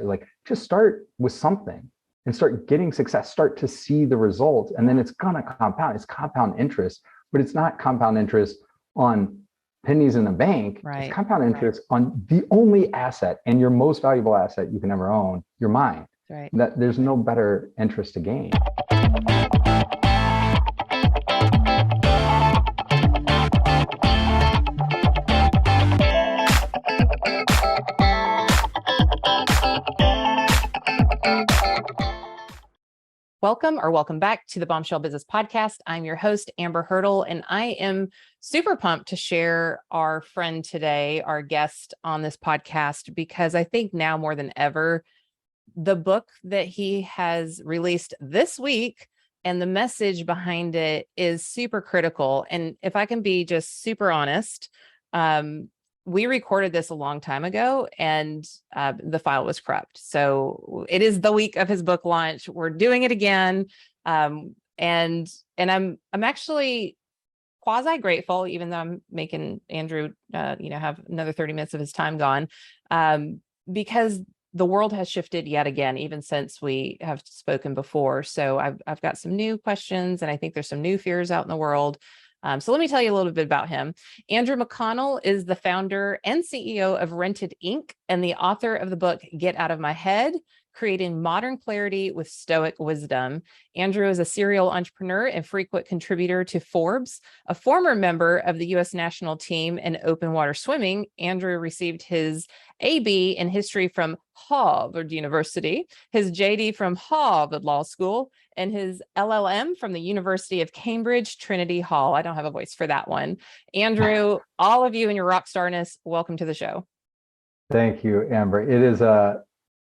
Like, just start with something and start getting success, start to see the results, and then it's gonna compound. It's compound interest, but it's not compound interest on pennies in the bank. Right. It's compound interest on the only asset and your most valuable asset you can ever own, your mind. Right. That there's no better interest to gain. Welcome back to the Bombshell Business Podcast. I'm your host, Amber Hurdle, and I am super pumped to share our friend today, our guest on this podcast, because I think now more than ever, the book that he has released this week and the message behind it is super critical. And if I can be just super honest, we recorded this a long time ago and the file was corrupt. So it is the week of his book launch. We're doing it again. And I'm actually quasi grateful, even though I'm making Andrew, have another 30 minutes of his time gone, because the world has shifted yet again, even since we have spoken before. So I've got some new questions, and I think there's some new fears out in the world. So let me tell you a little bit about him. Andrew McConnell is the founder and CEO of Rented Inc. and the author of the book, Get Out of My Head, Creating Modern Clarity with Stoic Wisdom. Andrew is a serial entrepreneur and frequent contributor to Forbes. A former member of the U.S. national team in open water swimming, Andrew received his AB in history from Harvard University, his JD from Harvard Law School, and his LLM from the University of Cambridge, Trinity Hall. I don't have a voice for that one. Andrew, all of you and your rock starness, welcome to the show. Thank you, Amber. It is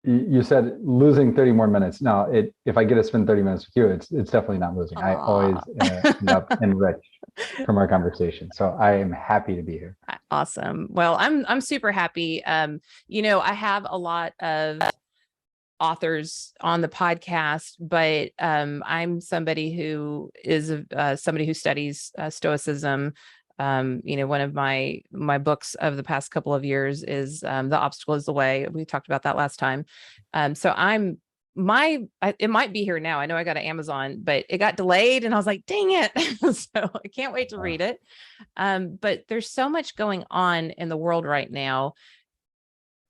you said losing 30 more minutes. No, if I get to spend 30 minutes with you, it's definitely not losing. Aww. I always end up enriched from our conversation. So I am happy to be here. Awesome. Well, I'm super happy. I have a lot of authors on the podcast, but I'm somebody who is somebody who studies Stoicism. One of my books of the past couple of years is The Obstacle is the Way. We talked about that last time. So it might be here now. I know I got it Amazon, but it got delayed and I was like, dang it. So I can't wait to read it. But there's so much going on in the world right now.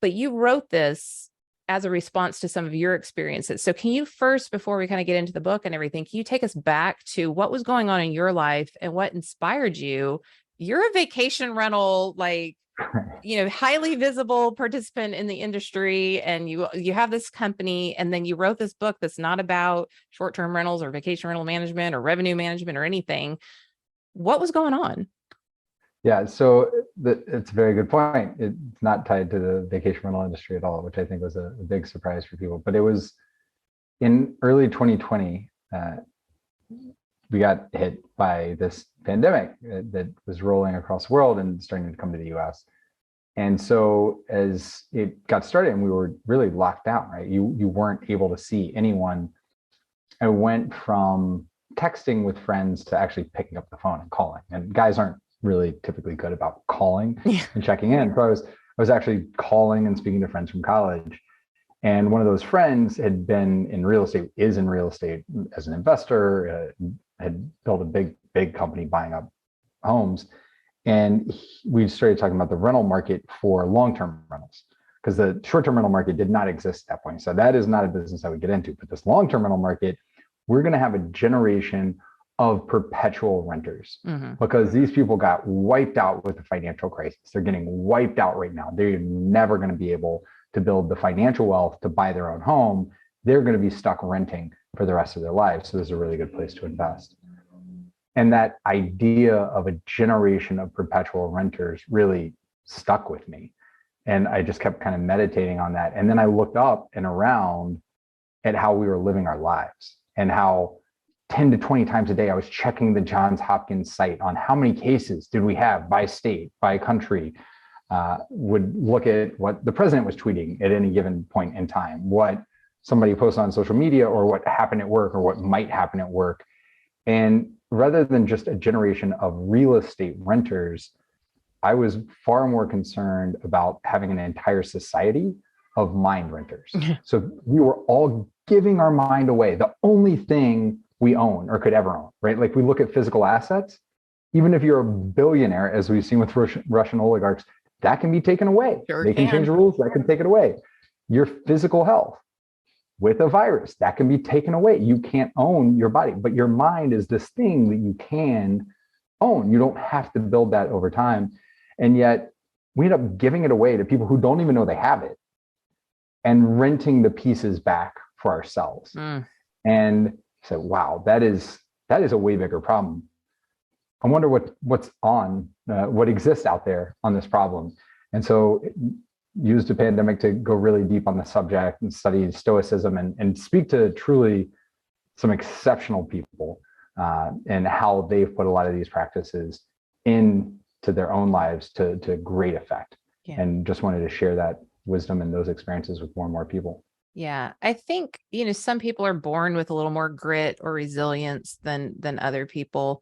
But you wrote this as a response to some of your experiences. So can you first, before we kind of get into the book and everything, can you take us back to what was going on in your life and what inspired you? You're a vacation rental, highly visible participant in the industry, and you have this company, and then you wrote this book that's not about short-term rentals or vacation rental management or revenue management or anything. What was going on? Yeah, so it's a very good point. It's not tied to the vacation rental industry at all, which I think was a big surprise for people. But it was in early 2020, we got hit by this pandemic that was rolling across the world and starting to come to the US. And so as it got started and we were really locked down, right? You weren't able to see anyone. I went from texting with friends to actually picking up the phone and calling. And guys aren't really typically good about calling and checking in. So I was actually calling and speaking to friends from college. And one of those friends had been in real estate, is in real estate as an investor, had built a big company buying up homes. And we started talking about the rental market for long-term rentals, because the short-term rental market did not exist at that point. So that is not a business I would get into. But this long-term rental market, we're going to have a generation of perpetual renters, because these people got wiped out with the financial crisis. They're getting wiped out right now. They're never going to be able to build the financial wealth to buy their own home. They're going to be stuck renting for the rest of their lives. So this is a really good place to invest. And that idea of a generation of perpetual renters really stuck with me. And I just kept kind of meditating on that. And then I looked up and around at how we were living our lives, and how 10 to 20 times a day, I was checking the Johns Hopkins site on how many cases did we have by state, by country, would look at what the president was tweeting at any given point in time, what somebody posted on social media, or what happened at work, or what might happen at work. And rather than just a generation of real estate renters, I was far more concerned about having an entire society of mind renters. So we were all giving our mind away, the only thing we own or could ever own, right? Like we look at physical assets, even if you're a billionaire, as we've seen with Russian oligarchs, that can be taken away. Sure they can change the rules, that can take it away. Your physical health with a virus, that can be taken away. You can't own your body, but your mind is this thing that you can own. You don't have to build that over time. And yet we end up giving it away to people who don't even know they have it and renting the pieces back for ourselves. And so, wow, that is a way bigger problem. I wonder what exists out there on this problem. And so used the pandemic to go really deep on the subject and study Stoicism and speak to truly some exceptional people and how they've put a lot of these practices into their own lives to great effect. Yeah. And just wanted to share that wisdom and those experiences with more and more people. Yeah, I think, some people are born with a little more grit or resilience than other people,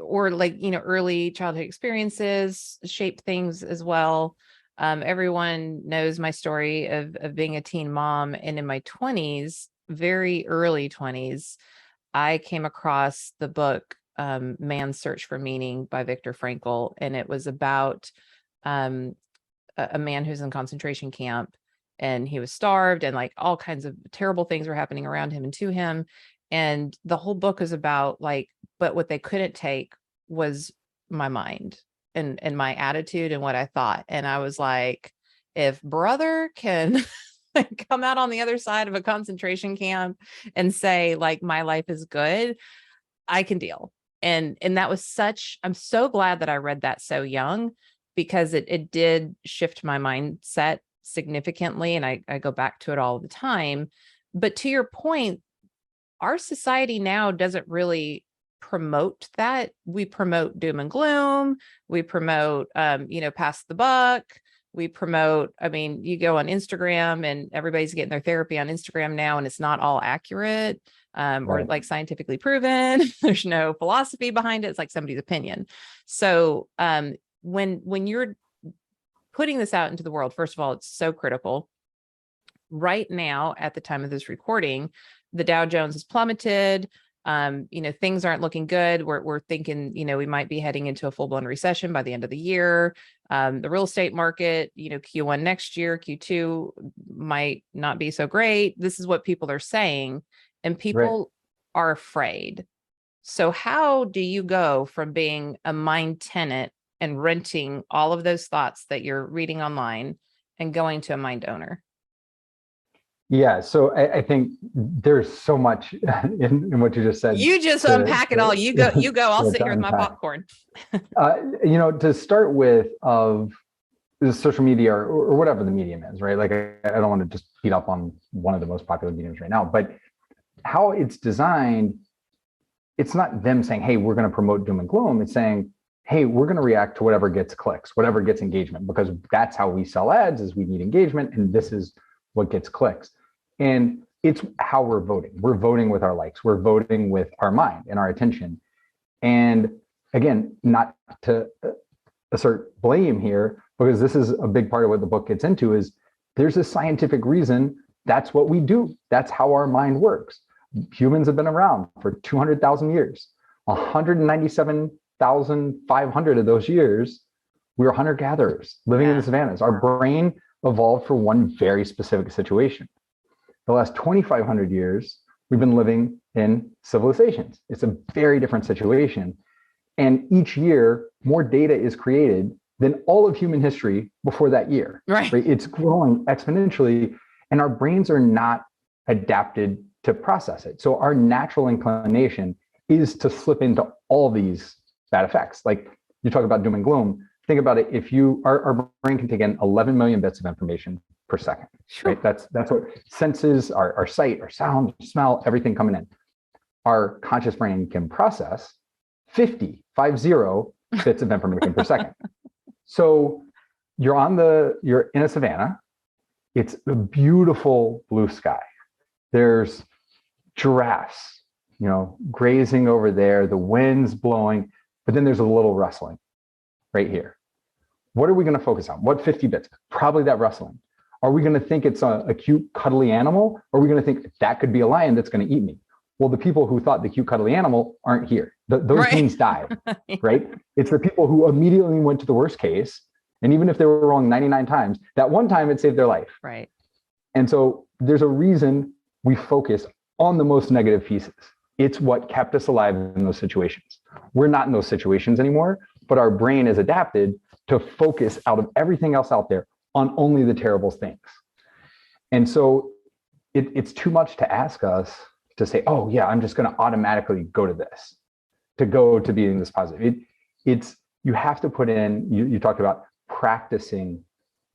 or early childhood experiences shape things as well. Everyone knows my story of being a teen mom, and in my 20s, very early 20s, I came across the book Man's Search for Meaning by Viktor Frankl, and it was about a man who's in concentration camp. And he was starved and like all kinds of terrible things were happening around him and to him. And the whole book is about but what they couldn't take was my mind and my attitude and what I thought. And I was like, if brother can come out on the other side of a concentration camp and say my life is good, I can deal. And that was I'm so glad that I read that so young, because it did shift my mindset significantly. And I go back to it all the time. But to your point, our society now doesn't really promote that. We promote doom and gloom. We promote, pass the buck. We promote, you go on Instagram and everybody's getting their therapy on Instagram now, and it's not all accurate or scientifically proven. There's no philosophy behind it. It's like somebody's opinion. So when you're putting this out into the world, first of all, it's so critical. Right now, at the time of this recording, the Dow Jones has plummeted. Things aren't looking good. We're thinking, we might be heading into a full-blown recession by the end of the year. The real estate market, Q1 next year, Q2 might not be so great. This is what people are saying, and people are afraid. So how do you go from being a mind tenant and renting all of those thoughts that you're reading online and going to a mind owner? Yeah, so I think there's so much in what you just said. You just unpack it all. You go. I'll sit here with my popcorn. To start with, of social media or whatever the medium is, right? Like I don't want to just beat up on one of the most popular mediums right now, but how it's designed, it's not them saying, hey, we're going to promote doom and gloom. It's saying, hey, we're going to react to whatever gets clicks, whatever gets engagement, because that's how we sell ads, is we need engagement, and this is what gets clicks. And it's how we're voting. We're voting with our likes. We're voting with our mind and our attention. And again, not to assert blame here, because this is a big part of what the book gets into, is there's a scientific reason that's what we do. That's how our mind works. Humans have been around for 200,000 years. 197,500 of those years, we were hunter-gatherers living in the savannas. Our brain evolved for one very specific situation. The last 2,500 years, we've been living in civilizations. It's a very different situation. And each year, more data is created than all of human history before that year. Right? It's growing exponentially, and our brains are not adapted to process it. So our natural inclination is to slip into all these bad effects. Like you talk about doom and gloom. Think about it. If our brain can take in 11 million bits of information per second, right? That's what senses, our sight, our sound, smell, everything coming in. Our conscious brain can process 50 bits of information per second. So you're in a savanna. It's a beautiful blue sky. There's giraffes, grazing over there. The wind's blowing, but then there's a little rustling right here. What are we going to focus on? What 50 bits? Probably that rustling. Are we going to think it's a cute, cuddly animal? Or are we going to think that could be a lion that's going to eat me? Well, the people who thought the cute, cuddly animal aren't here. Those genes died, right? It's the people who immediately went to the worst case. And even if they were wrong 99 times, that one time it saved their life. Right. And so there's a reason we focus on the most negative pieces. It's what kept us alive in those situations. We're not in those situations anymore, but our brain is adapted to focus out of everything else out there on only the terrible things. And so it's too much to ask us to say, oh yeah, I'm just going to automatically go to this, to go to being this positive. You have to put in, you talked about practicing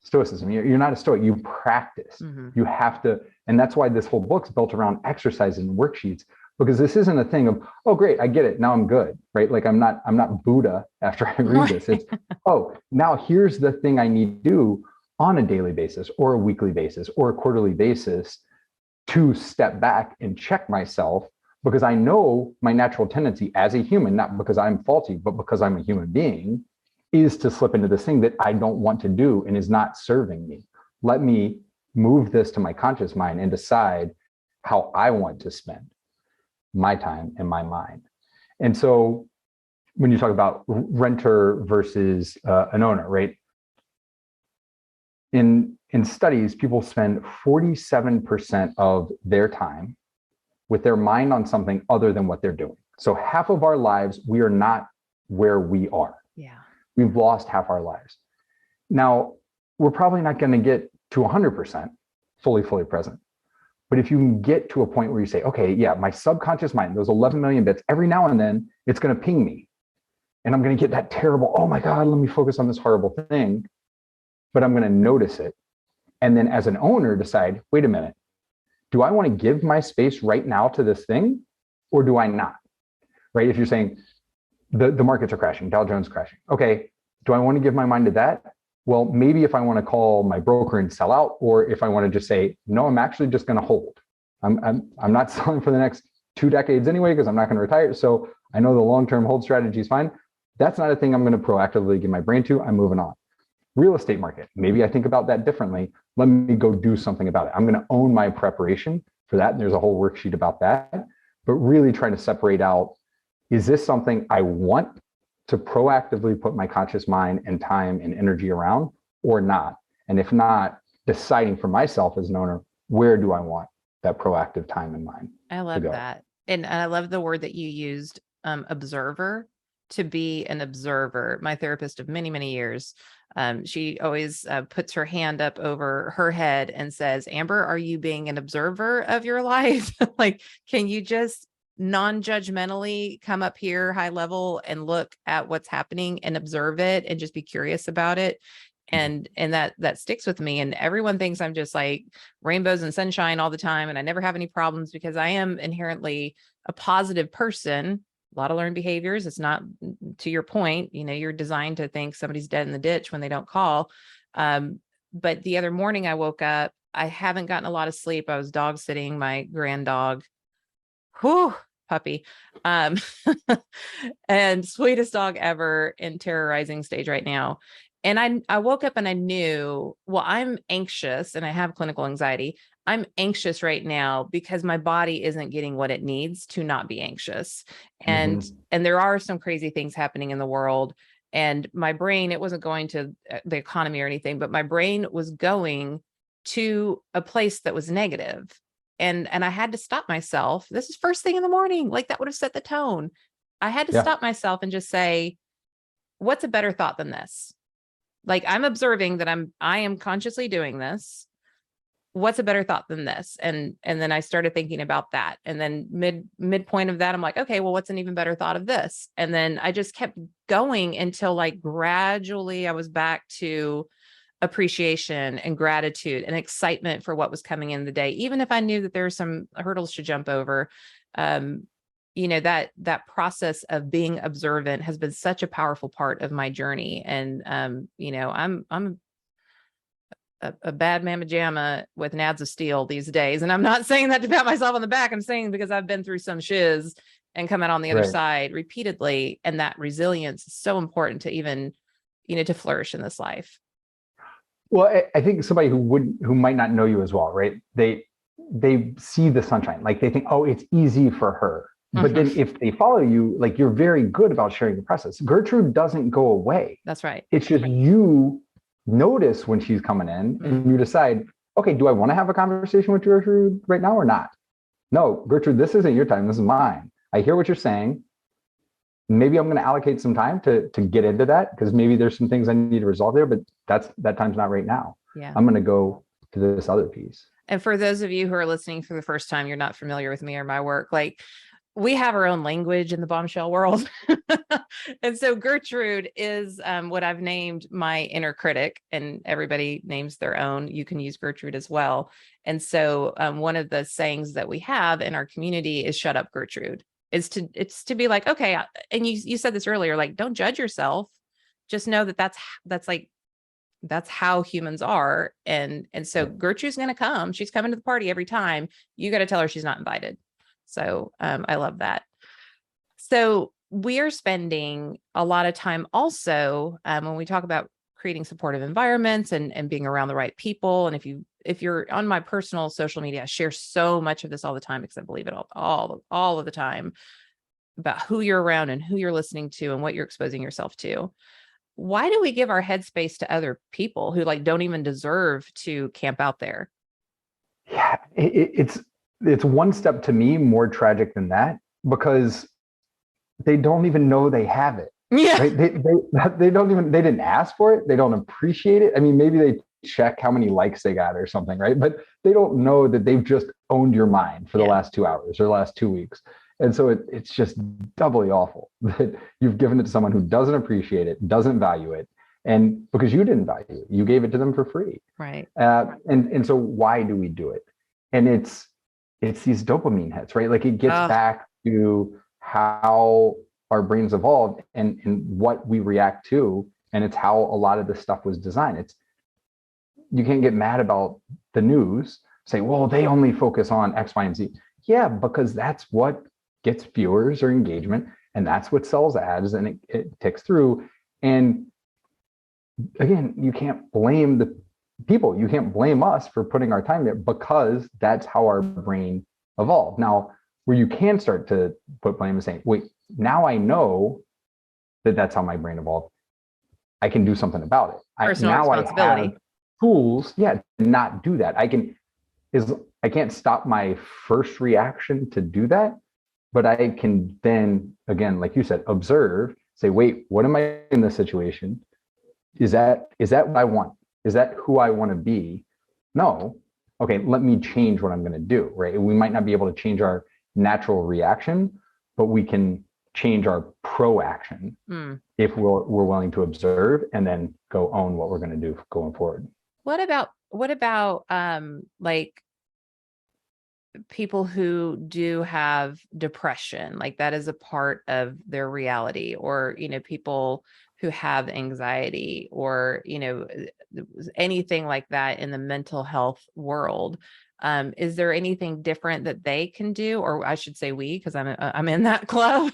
stoicism. You're not a stoic, you practice. You have to, and that's why this whole book's built around exercises and worksheets, because this isn't a thing of, oh great, I get it, now I'm good, right? Like I'm not Buddha after I read this. It's, oh, now here's the thing I need to do on a daily basis or a weekly basis or a quarterly basis to step back and check myself, because I know my natural tendency as a human, not because I'm faulty, but because I'm a human being, is to slip into this thing that I don't want to do and is not serving me. Let me move this to my conscious mind and decide how I want to spend my time and my mind. And so when you talk about renter versus an owner, right? In studies, people spend 47% of their time with their mind on something other than what they're doing. So half of our lives, we are not where we are. Yeah. We've lost half our lives. Now, we're probably not going to get to 100% fully present. But if you can get to a point where you say, okay, yeah, my subconscious mind, those 11 million bits, every now and then it's going to ping me. And I'm going to get that terrible, oh my God, let me focus on this horrible thing. But I'm going to notice it. And then as an owner, decide, wait a minute, do I want to give my space right now to this thing or do I not? Right? If you're saying the markets are crashing, Dow Jones crashing. Okay, do I want to give my mind to that? Well, maybe if I want to call my broker and sell out, or if I want to just say, no, I'm actually just going to hold. I'm not selling for the next 2 decades anyway, because I'm not going to retire. So I know the long-term hold strategy is fine. That's not a thing I'm going to proactively give my brain to. I'm moving on. Real estate market. Maybe I think about that differently. Let me go do something about it. I'm going to own my preparation for that. And there's a whole worksheet about that, but really trying to separate out, is this something I want to proactively put my conscious mind and time and energy around or not? And if not, deciding for myself as an owner, where do I want that proactive time and mind? I love that. And I love the word that you used, observer, to be an observer. My therapist of many, many years, she always puts her hand up over her head and says, Amber, are you being an observer of your life? Like, can you just non-judgmentally come up here high level and look at what's happening and observe it and just be curious about it? And that sticks with me. And everyone thinks I'm just like rainbows and sunshine all the time, and I never have any problems, because I am inherently a positive person. A lot of learned behaviors. It's not, to your point, you're designed to think somebody's dead in the ditch when they don't call. But the other morning I woke up, I haven't gotten a lot of sleep. I was dog sitting my grand dog. Whew, puppy. And sweetest dog ever, in terrorizing stage right now. And I woke up and I knew, well, I'm anxious and I have clinical anxiety. I'm anxious right now because my body isn't getting what it needs to not be anxious. And there are some crazy things happening in the world. And my brain, it wasn't going to the economy or anything, but my brain was going to a place that was negative. And I had to stop myself. This is first thing in the morning. Like, that would have set the tone. I had to stop myself and just say, what's a better thought than this? Like, I'm observing that I am consciously doing this. What's a better thought than this? And then I started thinking about that. And then midpoint of that, I'm like, okay, well, what's an even better thought of this? And then I just kept going until, like, gradually I was back to appreciation and gratitude and excitement for what was coming in the day. Even if I knew that there were some hurdles to jump over, that process of being observant has been such a powerful part of my journey. And, I'm a bad mamma jamma with nads of steel these days. And I'm not saying that to pat myself on the back. I'm saying because I've been through some shiz and come out on the other side repeatedly. And that resilience is so important to even, to flourish in this life. Well, I think somebody who might not know you as well, right? They see the sunshine, like they think, oh, it's easy for her. But then if they follow you, like you're very good about sharing the process. Gertrude doesn't go away. That's right. It's just you notice when she's coming in and you decide, okay, do I want to have a conversation with Gertrude right now or not? No, Gertrude, this isn't your time. This is mine. I hear what you're saying. Maybe I'm going to allocate some time to get into that because maybe there's some things I need to resolve there, but that time's not right now. Yeah. I'm going to go to this other piece. And for those of you who are listening for the first time, you're not familiar with me or my work, like we have our own language in the bombshell world. And so Gertrude is what I've named my inner critic, and everybody names their own. You can use Gertrude as well. And so one of the sayings that we have in our community is shut up, Gertrude. It's to be like, okay. And you said this earlier, like, don't judge yourself. Just know that that's how humans are. And so Gertrude's going to come. She's coming to the party every time. You got to tell her she's not invited. So I love that. So we are spending a lot of time also when we talk about creating supportive environments and being around the right people. And if you're on my personal social media, I share so much of this all the time because I believe it all of the time about who you're around and who you're listening to and what you're exposing yourself to. Why do we give our headspace to other people who like don't even deserve to camp out there? Yeah, it's one step to me more tragic than that because they don't even know they have it. Yeah. Right? They didn't ask for it. They don't appreciate it. I mean, maybe they check how many likes they got or something, right? But they don't know that they've just owned your mind for the last 2 hours or the last 2 weeks. And so it's just doubly awful that you've given it to someone who doesn't appreciate it, doesn't value it. And because you didn't value it, you gave it to them for free. Right. And so why do we do it? And it's these dopamine hits, right? Like it gets back to how our brains evolved and what we react to. And it's how a lot of this stuff was designed. You can't get mad about the news, say, well, they only focus on X, Y, and Z. Yeah, because that's what gets viewers or engagement, and that's what sells ads, and it ticks through. And again, you can't blame the people. You can't blame us for putting our time there because that's how our brain evolved. Now, where you can start to put blame is saying, wait, now I know that that's how my brain evolved. I can do something about it. Personal responsibility. I have tools, to not do that. I can't stop my first reaction to do that, but I can then, again, like you said, observe, say, wait, what am I in this situation? Is that what I want? Is that who I want to be? No. Okay, let me change what I'm going to do, right? We might not be able to change our natural reaction, but we can change our proaction if we're willing to observe and then go own what we're going to do going forward. What about like people who do have depression, like that is a part of their reality, or, people who have anxiety or, anything like that in the mental health world? Is there anything different that they can do, or I should say we, because I'm in that club,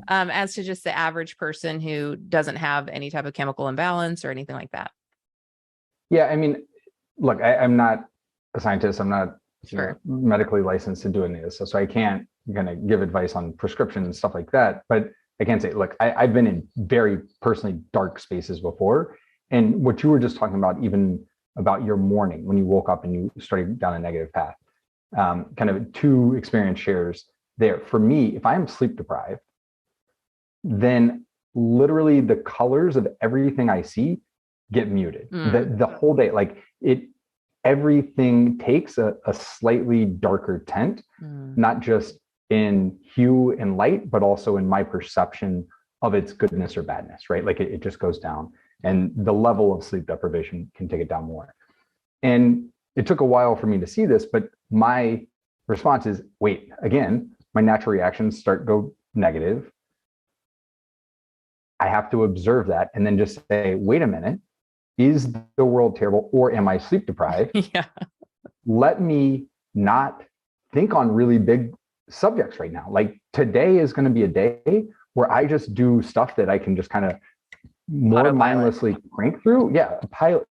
as to just the average person who doesn't have any type of chemical imbalance or anything like that? Yeah, I mean, look, I'm not a scientist. I'm not medically licensed to do any of this, so I can't kind of give advice on prescription and stuff like that. But I can say, look, I've been in very personally dark spaces before, and what you were just talking about, even about your morning when you woke up and you started down a negative path, kind of two experience shares there. For me, if I'm sleep deprived, then literally the colors of everything I see get muted. The whole day, like everything takes a slightly darker tint, not just in hue and light, but also in my perception of its goodness or badness, right? Like it just goes down, and the level of sleep deprivation can take it down more. And it took a while for me to see this, but my response is, wait, again, my natural reactions go negative. I have to observe that and then just say, wait a minute, is the world terrible or am I sleep deprived? Let me not think on really big subjects right now. Like today is going to be a day where I just do stuff that I can just kind of more Autopilot. mindlessly crank through. Yeah, pilot,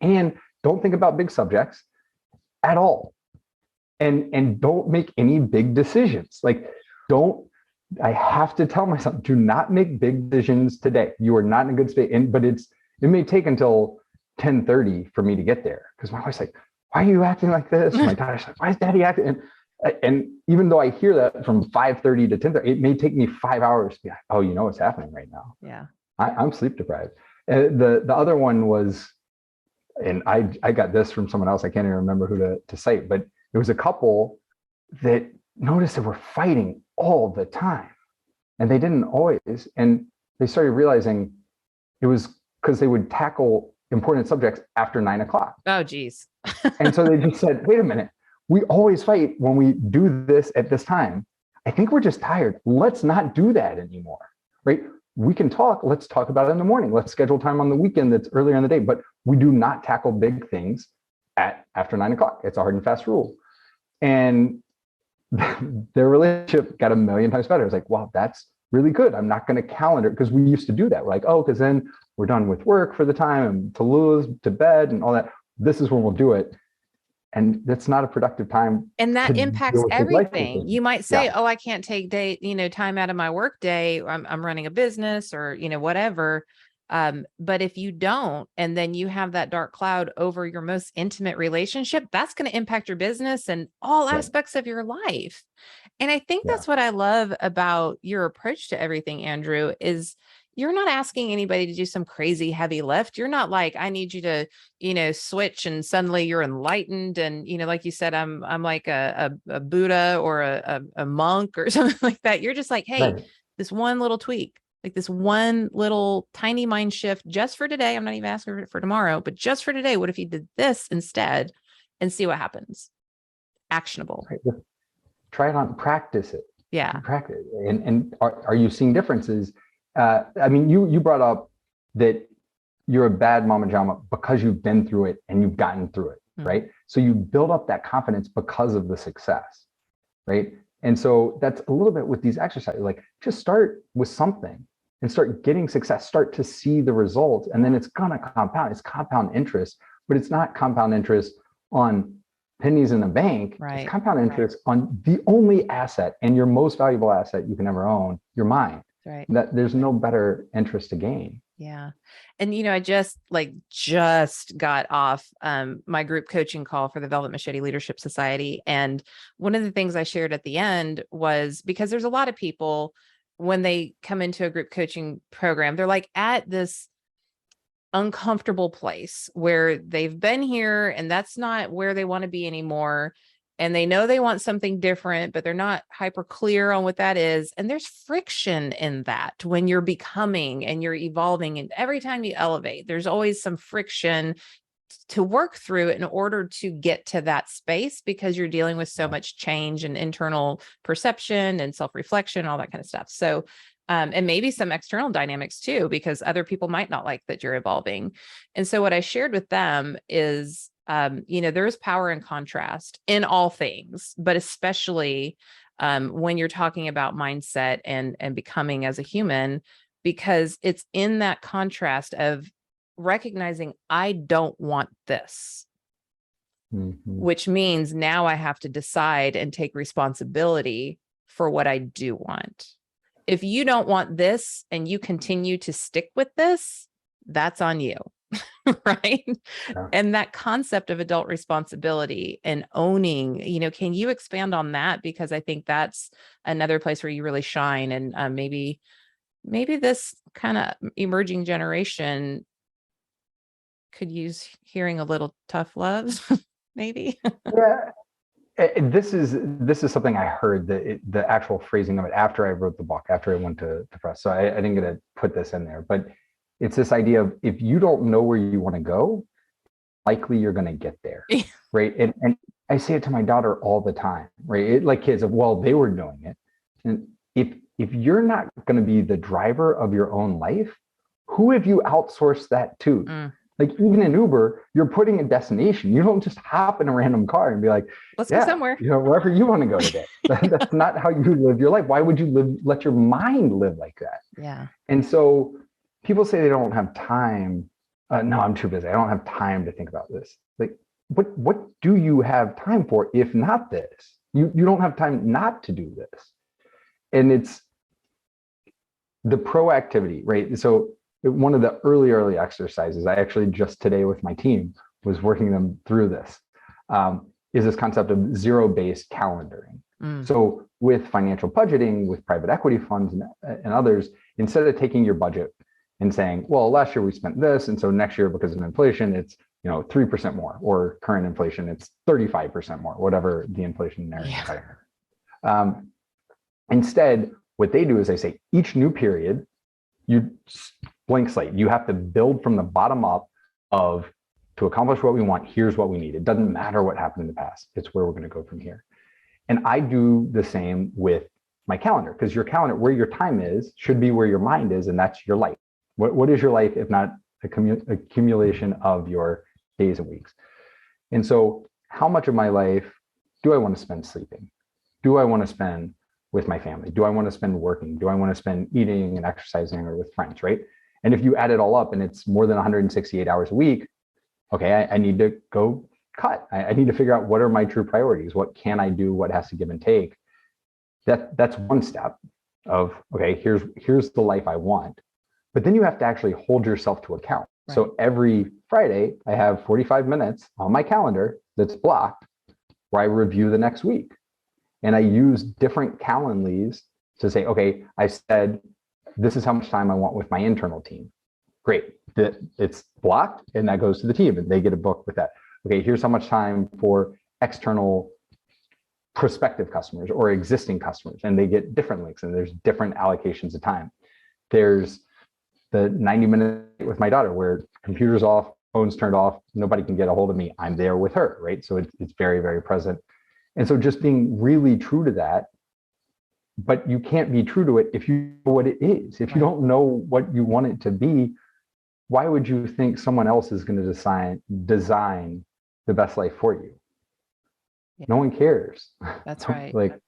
and don't think about big subjects at all. And don't make any big decisions. Like, I have to tell myself, do not make big decisions today. You are not in a good state. But it may take until 10:30 for me to get there. Because my wife's like, why are you acting like this? My daughter's like, why is daddy acting? And even though I hear that from 5:30 to 10:30, it may take me 5 hours to be like, oh, you know what's happening right now. Yeah. I'm sleep deprived. The other one was, and I got this from someone else. I can't even remember who to cite, but it was a couple that noticed they were fighting all the time, and they didn't always. And they started realizing it was because they would tackle important subjects after 9 o'clock. Oh, geez. And so they just said, wait a minute, we always fight when we do this at this time. I think we're just tired. Let's not do that anymore, right? We can talk. Let's talk about it in the morning. Let's schedule time on the weekend that's earlier in the day, but we do not tackle big things after 9 o'clock. It's a hard and fast rule. And their relationship got a million times better. It's like, wow, that's really good. I'm not going to calendar, because we used to do that. We're like, oh, because then we're done with work for the time and to lose to bed and all that. This is when we'll do it. And that's not a productive time. And that impacts everything. You might say, yeah. oh, I can't take time out of my work day. I'm running a business or, whatever. But if you don't, and then you have that dark cloud over your most intimate relationship, that's going to impact your business and all aspects of your life. And I think that's what I love about your approach to everything, Andrew, is you're not asking anybody to do some crazy heavy lift. You're not like, I need you to, switch and suddenly you're enlightened. And, like you said, I'm like a Buddha or a monk or something like that. You're just like, hey, this one little tweak, like this one little tiny mind shift just for today. I'm not even asking for tomorrow, but just for today. What if you did this instead and see what happens? Actionable. Right. Try it on, practice it. Yeah. Practice. And are you seeing differences? I mean, you brought up that you're a bad mama jama because you've been through it and you've gotten through it, right? So you build up that confidence because of the success, right? And so that's a little bit with these exercises, like just start with something and start getting success, start to see the results, and then it's gonna compound. It's compound interest, but it's not compound interest on pennies in the bank. Right. It's compound interest on the only asset and your most valuable asset you can ever own, your mind. Right. That there's no better interest to gain. Yeah. And, I just got off my group coaching call for the Velvet Machete Leadership Society. And one of the things I shared at the end was, because there's a lot of people when they come into a group coaching program, they're like at this uncomfortable place where they've been here and that's not where they want to be anymore. And they know they want something different, but they're not hyper clear on what that is. And there's friction in that when you're becoming and you're evolving. And every time you elevate, there's always some friction to work through in order to get to that space, because you're dealing with so much change and internal perception and self-reflection, all that kind of stuff. So, and maybe some external dynamics too, because other people might not like that you're evolving. And so what I shared with them is, there is power in contrast in all things, but especially when you're talking about mindset and becoming as a human, because it's in that contrast of recognizing I don't want this, which means now I have to decide and take responsibility for what I do want. If you don't want this and you continue to stick with this, that's on you. Right. Yeah. And that concept of adult responsibility and owning, can you expand on that? Because I think that's another place where you really shine. And maybe this kind of emerging generation could use hearing a little tough love, maybe. Yeah. This is something I heard, the actual phrasing of it after I wrote the book, after I went to press. So I didn't get to put this in there, but it's this idea of, if you don't know where you want to go, likely you're going to get there, right? And I say it to my daughter all the time, right? Like kids of, well, they were doing it. And if you're not going to be the driver of your own life, who have you outsourced that to? Like even in Uber, you're putting a destination. You don't just hop in a random car and be like, let's go somewhere. Wherever you want to go today. That's not how you live your life. Why would you let your mind live like that? Yeah. And so people say they don't have time. No, I'm too busy. I don't have time to think about this. Like, what do you have time for if not this? You don't have time not to do this. And it's the proactivity, right? So one of the early exercises, I actually just today with my team was working them through this, is this concept of zero-based calendaring. So with financial budgeting, with private equity funds and others, instead of taking your budget and saying, well, last year we spent this, and so next year because of inflation, it's 3% more, or current inflation, it's 35% more, whatever the inflationary environment. Instead, what they do is they say each new period, you blank slate. You have to build from the bottom up of, to accomplish what we want, here's what we need. It doesn't matter what happened in the past. It's where we're going to go from here. And I do the same with my calendar, because your calendar, where your time is, should be where your mind is, and that's your life. What is your life if not accumulation of your days and weeks? And so how much of my life do I want to spend sleeping? Do I want to spend with my family? Do I want to spend working? Do I want to spend eating and exercising or with friends, right? And if you add it all up and it's more than 168 hours a week, okay, I need to go cut. I need to figure out what are my true priorities? What can I do? What has to give and take? That's one step of, okay, here's the life I want. But then you have to actually hold yourself to account. Right. So every Friday, I have 45 minutes on my calendar that's blocked where I review the next week. And I use different Calendlies to say, okay, I said, this is how much time I want with my internal team. Great, it's blocked, and that goes to the team, and they get a book with that. Okay, here's how much time for external prospective customers or existing customers, and they get different links, and there's different allocations of time. There's the 90-minute with my daughter where computer's off, phone's turned off, nobody can get a hold of me. I'm there with her, right? So it's very, very present. And so just being really true to that, but you can't be true to it if you know what it is. If you don't know what you want it to be, why would you think someone else is going to design the best life for you? Yeah. No one cares. That's right.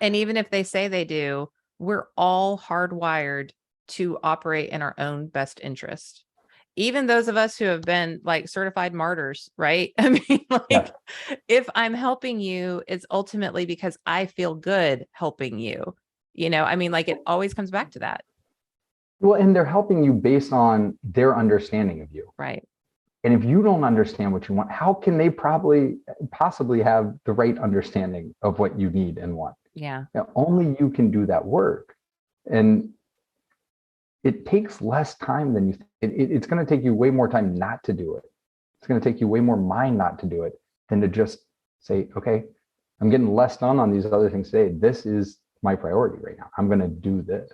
And even if they say they do, we're all hardwired to operate in our own best interest. Even those of us who have been like certified martyrs, right? I mean, if I'm helping you, it's ultimately because I feel good helping you. I mean, it always comes back to that. Well, and they're helping you based on their understanding of you. Right. And if you don't understand what you want, how can they possibly have the right understanding of what you need and want? Yeah. Only you can do that work. And it takes less time than you think. It's going to take you way more time not to do it. It's going to take you way more mind not to do it than to just say, okay, I'm getting less done on these other things today. This is my priority right now. I'm going to do this.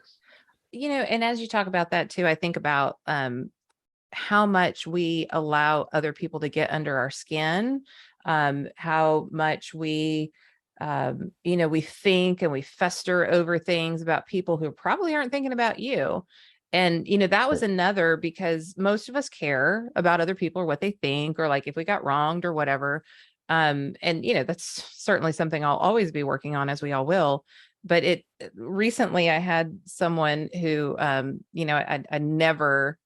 And as you talk about that too, I think about how much we allow other people to get under our skin, how much we think and we fester over things about people who probably aren't thinking about you. And, that was another, because most of us care about other people or what they think, or if we got wronged or whatever. And, that's certainly something I'll always be working on, as we all will. But recently I had someone who, I never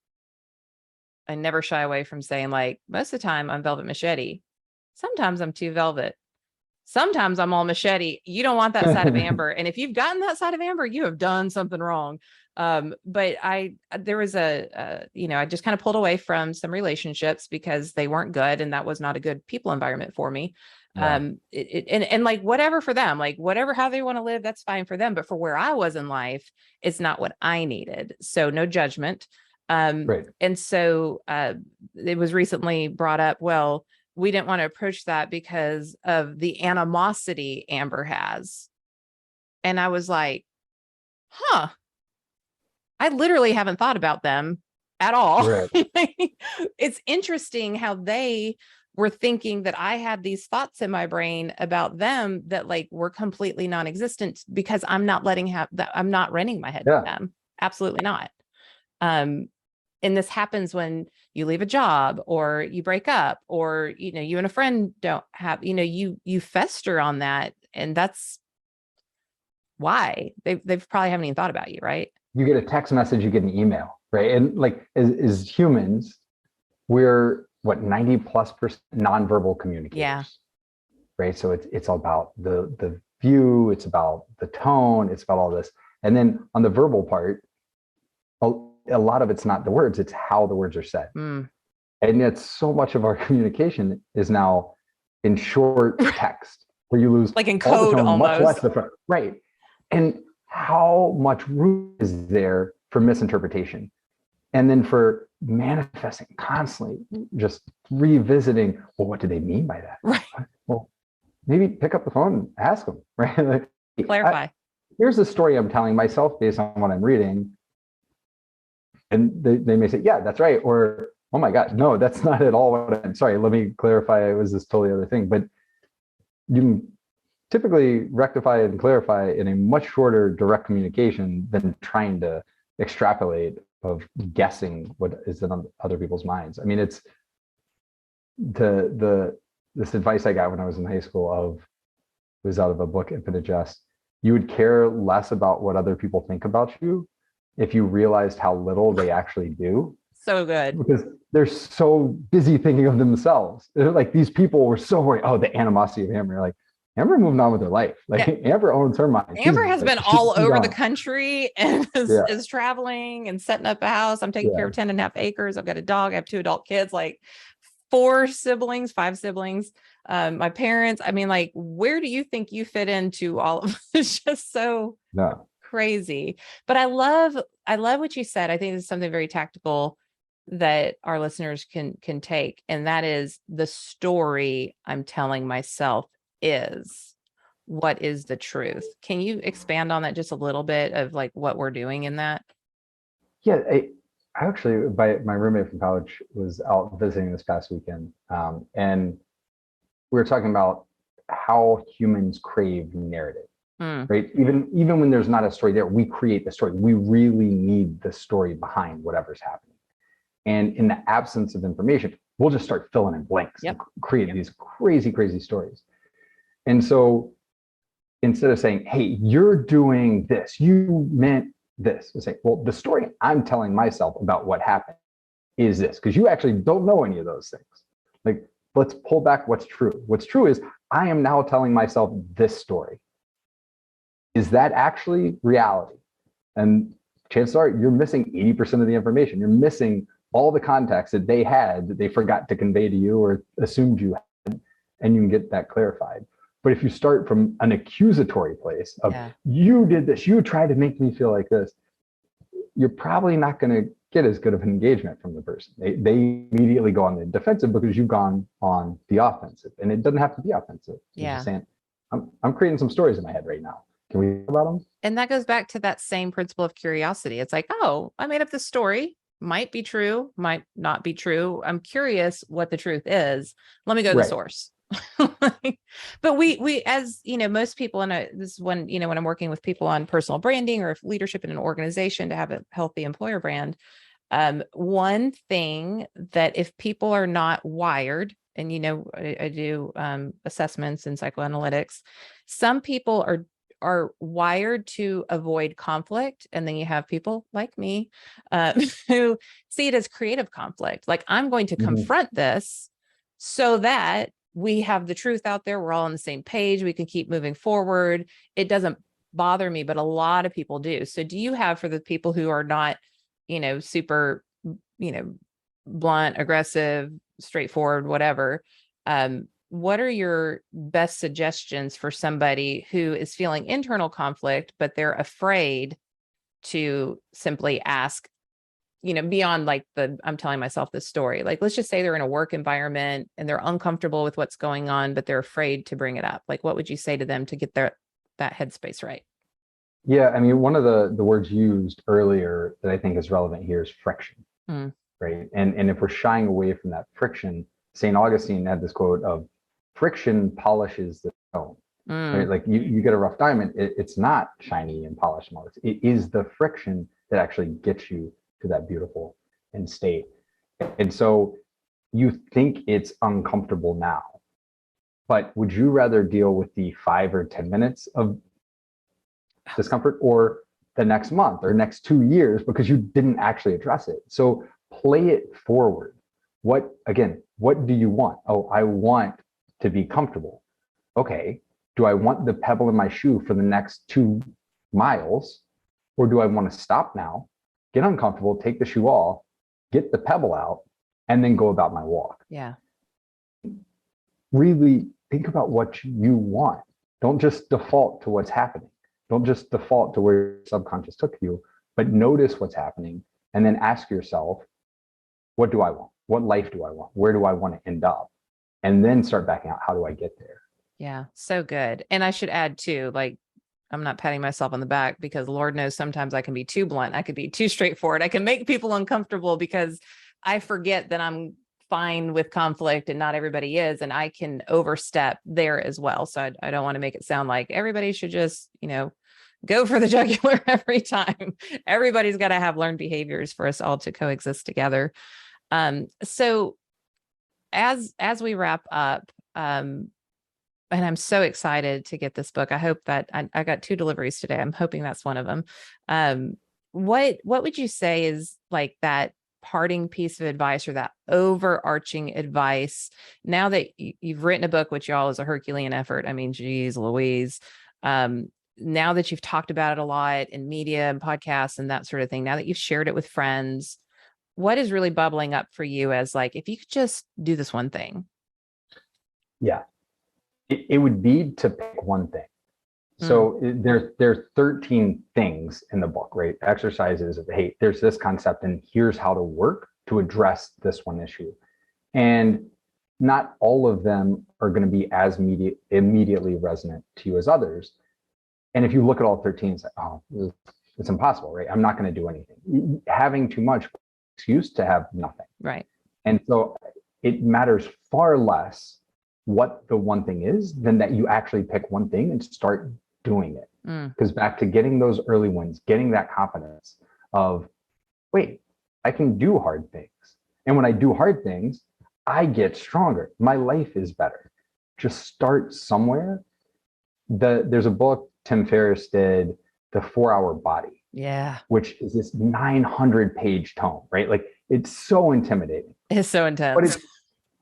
shy away from saying, most of the time I'm velvet machete. Sometimes I'm too velvet. Sometimes I'm all machete. You don't want that side of Amber. And if you've gotten that side of Amber, you have done something wrong. But there was I just kind of pulled away from some relationships because they weren't good. And that was not a good people environment for me. Yeah. And whatever for them, whatever, how they want to live, that's fine for them. But for where I was in life, it's not what I needed. So no judgment. Right. And so it was recently brought up, well, we didn't want to approach that because of the animosity Amber has. And I was like, I literally haven't thought about them at all. Right. It's interesting how they were thinking that I had these thoughts in my brain about them that were completely non-existent because I'm not I'm not renting my head to them. Absolutely not. And this happens when you leave a job or you break up, or, you and a friend don't have, you fester on that. And that's why they probably haven't even thought about you. Right. You get a text message, you get an email, right? And like as humans, we're what 90+% nonverbal communicators, Yeah. right? So it's all about the view, it's about the tone, it's about all this. And then on the verbal part, a lot of it's not the words, it's how the words are said. Mm. And yet so much of our communication is now in short text where you lose Like in all the code tone, much less almost. the front. Right. And how much room is there for misinterpretation? And then for manifesting constantly, just revisiting, well, what do they mean by that? Right. Well, maybe pick up the phone and ask them, right? Like, Clarify. Here's the story I'm telling myself based on what I'm reading. And they may say, yeah, that's right. Or, oh my God, no, that's not at all what I'm sorry. Let me clarify. It was this totally other thing. But you can typically rectify and clarify in a much shorter direct communication than trying to extrapolate of guessing what is in other people's minds. I mean, it's this advice I got when I was in high school of, it was out of a book, Infinite Jest. You would care less about what other people think about you if you realized how little they actually do. So good. Because they're so busy thinking of themselves. They're like, these people were so worried. Oh, the animosity of Amber. Like, Amber moved on with her life. Like, yeah. Amber owns her mind. Amber has been all over the gone. country and is traveling and setting up a house. I'm taking care of 10.5 acres. I've got a dog. I have 2 adult kids, like 5 siblings. My parents. I mean, like, where do you think you fit into all of this? Just so crazy. But I love what you said. I think this is something very tactical that our listeners can take. And that is the story I'm telling myself is what is the truth. Can you expand on that just a little bit of like what we're doing in that? Yeah, I actually, my roommate from college was out visiting this past weekend. And we were talking about how humans crave narrative, right? Even when there's not a story there, we create the story. We really need the story behind whatever's happening. And in the absence of information, we'll just start filling in blanks and create these crazy, crazy stories. And so instead of saying, hey, you're doing this, you meant this, we say, well, the story I'm telling myself about what happened is this, because you actually don't know any of those things. Like, let's pull back what's true. What's true is I am now telling myself this story. Is that actually reality? And chances are you're missing 80% of the information. You're missing all the context that they had that they forgot to convey to you or assumed you had, and you can get that clarified. But if you start from an accusatory place of you did this, you tried to make me feel like this, you're probably not going to get as good of an engagement from the person. They immediately go on the defensive because you've gone on the offensive, and it doesn't have to be offensive. You're just saying, I'm creating some stories in my head right now. Can we talk about them? And that goes back to that same principle of curiosity. It's like, oh, I made up this story. Might be true, might not be true. I'm curious what the truth is. Let me go to the source. But we, as you know, most people, and this is when, you know, when I'm working with people on personal branding or leadership in an organization to have a healthy employer brand, one thing that if people are not wired, and you know, I do assessments in psychoanalytics, some people are wired to avoid conflict. And then you have people like me who see it as creative conflict. Like, I'm going to confront this so that we have the truth out there. We're all on the same page. We can keep moving forward. It doesn't bother me, but a lot of people do. So do you have, for the people who are not, you know, super, you know, blunt, aggressive, straightforward, whatever, what are your best suggestions for somebody who is feeling internal conflict, but they're afraid to simply ask, you know, beyond like I'm telling myself this story? Like, let's just say they're in a work environment and they're uncomfortable with what's going on, but they're afraid to bring it up. Like, what would you say to them to get that headspace right? Yeah, I mean, one of the words used earlier that I think is relevant here is friction, right? And if we're shying away from that friction, St. Augustine had this quote of, friction polishes the stone, right? Like you get a rough diamond, it's not shiny and polished and all this. It is the friction that actually gets you to that beautiful end state. And so you think it's uncomfortable now, but would you rather deal with the 5 or 10 minutes of discomfort, or the next month or next 2 years because you didn't actually address it. So play it forward. What do you want? Oh, I want to be comfortable. Okay. Do I want the pebble in my shoe for the next 2 miles? Or do I want to stop now, get uncomfortable, take the shoe off, get the pebble out, and then go about my walk? Yeah. Really think about what you want. Don't just default to what's happening. Don't just default to where your subconscious took you, but notice what's happening and then ask yourself, what do I want? What life do I want? Where do I want to end up? And then start backing out. How do I get there? Yeah. So good. And I should add too, like, I'm not patting myself on the back because Lord knows sometimes I can be too blunt. I could be too straightforward. I can make people uncomfortable because I forget that I'm fine with conflict and not everybody is, and I can overstep there as well. So I don't want to make it sound like everybody should just, go for the jugular every time. Everybody's got to have learned behaviors for us all to coexist together. So as we wrap up, and I'm so excited to get this book. I hope that I got 2 deliveries today. I'm hoping that's one of them. What would you say is like that parting piece of advice or that overarching advice now that you've written a book, which y'all is a Herculean effort? I mean, geez, Louise. Now that you've talked about it a lot in media and podcasts and that sort of thing, now that you've shared it with friends, what is really bubbling up for you as like, if you could just do this one thing? Yeah, it would be to pick one thing. So there's 13 things in the book, right? Exercises of, hey, there's this concept and here's how to work to address this one issue. And not all of them are going to be as immediately resonant to you as others. And if you look at all 13, it's like, oh, it's impossible, right? I'm not going to do anything. Having too much excuse to have nothing. Right. And so it matters far less what the one thing is than that you actually pick one thing and start doing it. Because back to getting those early wins, getting that confidence of, wait, I can do hard things. And when I do hard things, I get stronger. My life is better. Just start somewhere. There's a book Tim Ferriss did, The 4-Hour Body. Yeah. Which is this 900-page tome, right? Like it's so intimidating. It's so intense.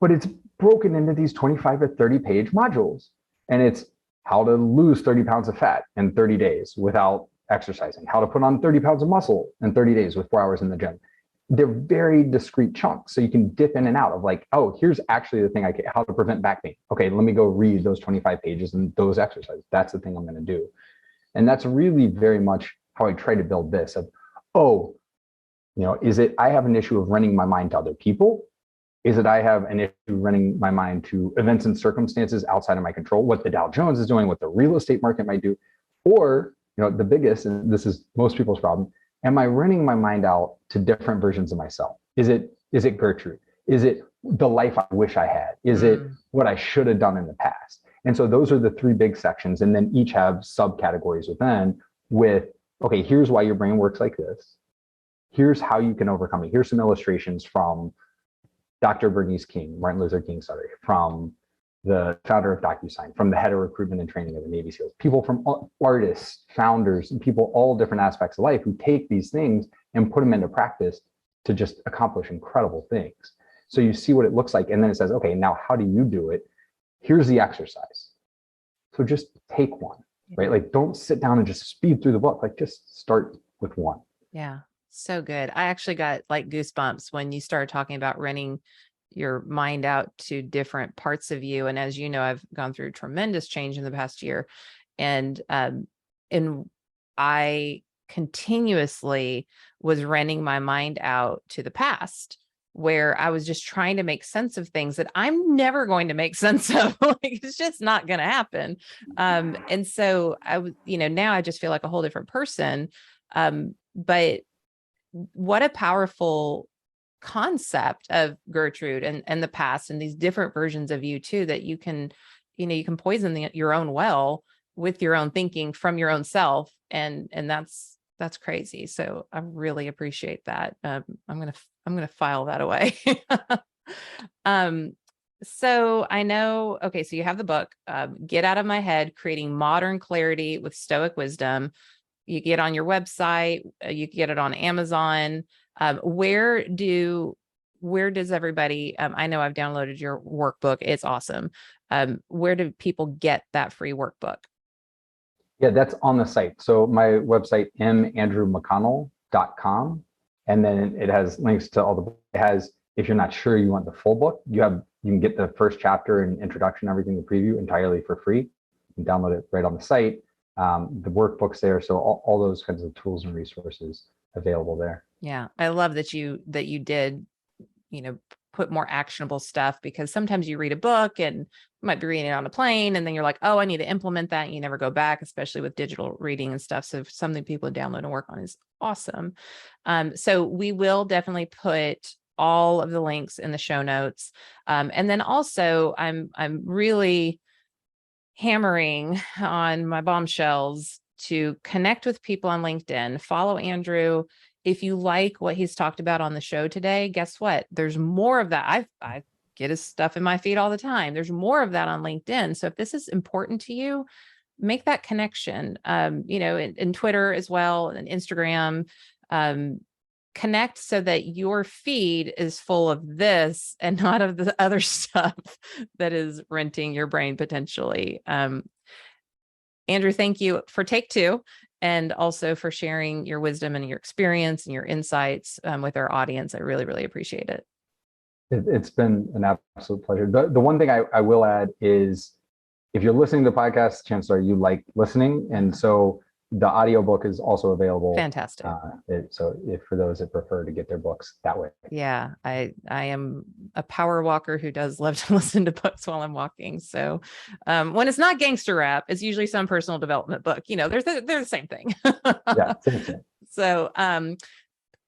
But it's broken into these 25 to 30-page modules. And it's how to lose 30 pounds of fat in 30 days without exercising, how to put on 30 pounds of muscle in 30 days with 4 hours in the gym. They're very discrete chunks. So you can dip in and out of like, oh, here's actually the thing how to prevent back pain. Okay, let me go read those 25 pages and those exercises. That's the thing I'm going to do. And that's really very much how I try to build this of, oh, is it I have an issue of running my mind to other people? Is it I have an issue running my mind to events and circumstances outside of my control, what the Dow Jones is doing, what the real estate market might do? Or, the biggest, and this is most people's problem, am I running my mind out to different versions of myself? Is it Gertrude? Is it the life I wish I had? Is it what I should have done in the past? And so those are the 3 big sections, and then each have subcategories within with, okay, here's why your brain works like this. Here's how you can overcome it. Here's some illustrations from Dr. Bernice King, Martin Luther King, from the founder of DocuSign, from the head of recruitment and training of the Navy SEALs, people from artists, founders, and people all different aspects of life who take these things and put them into practice to just accomplish incredible things. So you see what it looks like, and then it says, okay, now how do you do it? Here's the exercise. So just take one, right? Like don't sit down and just speed through the book. Like just start with one. Yeah. So good. I actually got like goosebumps when you started talking about running your mind out to different parts of you. And as you know, I've gone through tremendous change in the past year. And I continuously was running my mind out to the past, where I was just trying to make sense of things that I'm never going to make sense of. Like, it's just not going to happen. And so I was, now I just feel like a whole different person. But what a powerful concept of Gertrude and the past and these different versions of you too, that you can poison your own well with your own thinking from your own self. And that's crazy. So I really appreciate that. I'm going to file that away. So I know, okay, so you have the book, Get Out of My Head, Creating Modern Clarity with Stoic Wisdom. You get on your website, you can get it on Amazon. Where does everybody, I know I've downloaded your workbook. It's awesome. Where do people get that free workbook? Yeah, that's on the site. So my website, andrewmcconnell.com. And then it has links to all the, it has, if you're not sure you want the full book, you can get the first chapter and introduction, everything, the preview entirely for free. You can download it right on the site. The workbook's there. So all those kinds of tools and resources available there. Yeah. I love that you did, put more actionable stuff, because sometimes you read a book and you might be reading it on a plane and then you're like, oh, I need to implement that. And you never go back, especially with digital reading and stuff. So something people download and work on is awesome. So we will definitely put all of the links in the show notes. And then also I'm really hammering on my bombshells to connect with people on LinkedIn, follow Andrew. If you like what he's talked about on the show today, guess what? There's more of that. I get his stuff in my feed all the time. There's more of that on LinkedIn. So if this is important to you, make that connection, in Twitter as well, and Instagram, connect so that your feed is full of this and not of the other stuff that is renting your brain potentially. Andrew, thank you for take two, and also for sharing your wisdom and your experience and your insights with our audience. I really, really appreciate it. It's been an absolute pleasure. The one thing I will add is, if you're listening to the podcast, chances are you like listening. And so the audiobook is also available. Fantastic. So if for those that prefer to get their books that way. Yeah, I am a power walker who does love to listen to books while I'm walking. So when it's not gangster rap, it's usually some personal development book. They're the same thing. Yeah, same thing. So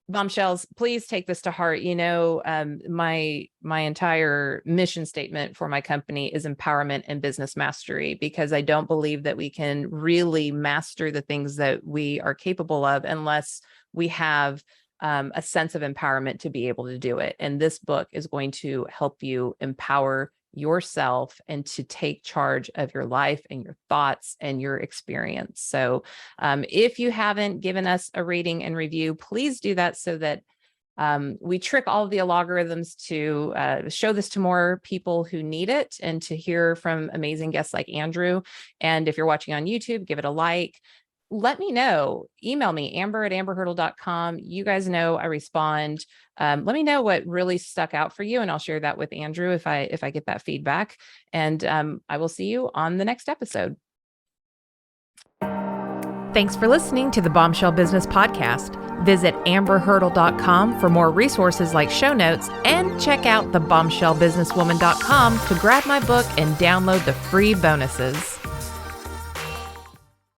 bombshells, please take this to heart. My entire mission statement for my company is empowerment and business mastery, because I don't believe that we can really master the things that we are capable of unless we have a sense of empowerment to be able to do it. And this book is going to help you empower yourself and to take charge of your life and your thoughts and your experience. So if you haven't given us a rating and review, please do that, so that we trick all of the algorithms to show this to more people who need it, and to hear from amazing guests like Andrew. And if you're watching on YouTube, give it a like. Let me know. Email me, amber@amberhurdle.com. You guys know I respond. Let me know what really stuck out for you, and I'll share that with Andrew if I get that feedback. And I will see you on the next episode. Thanks for listening to the Bombshell Business Podcast. Visit amberhurdle.com for more resources like show notes, and check out thebombshellbusinesswoman.com to grab my book and download the free bonuses.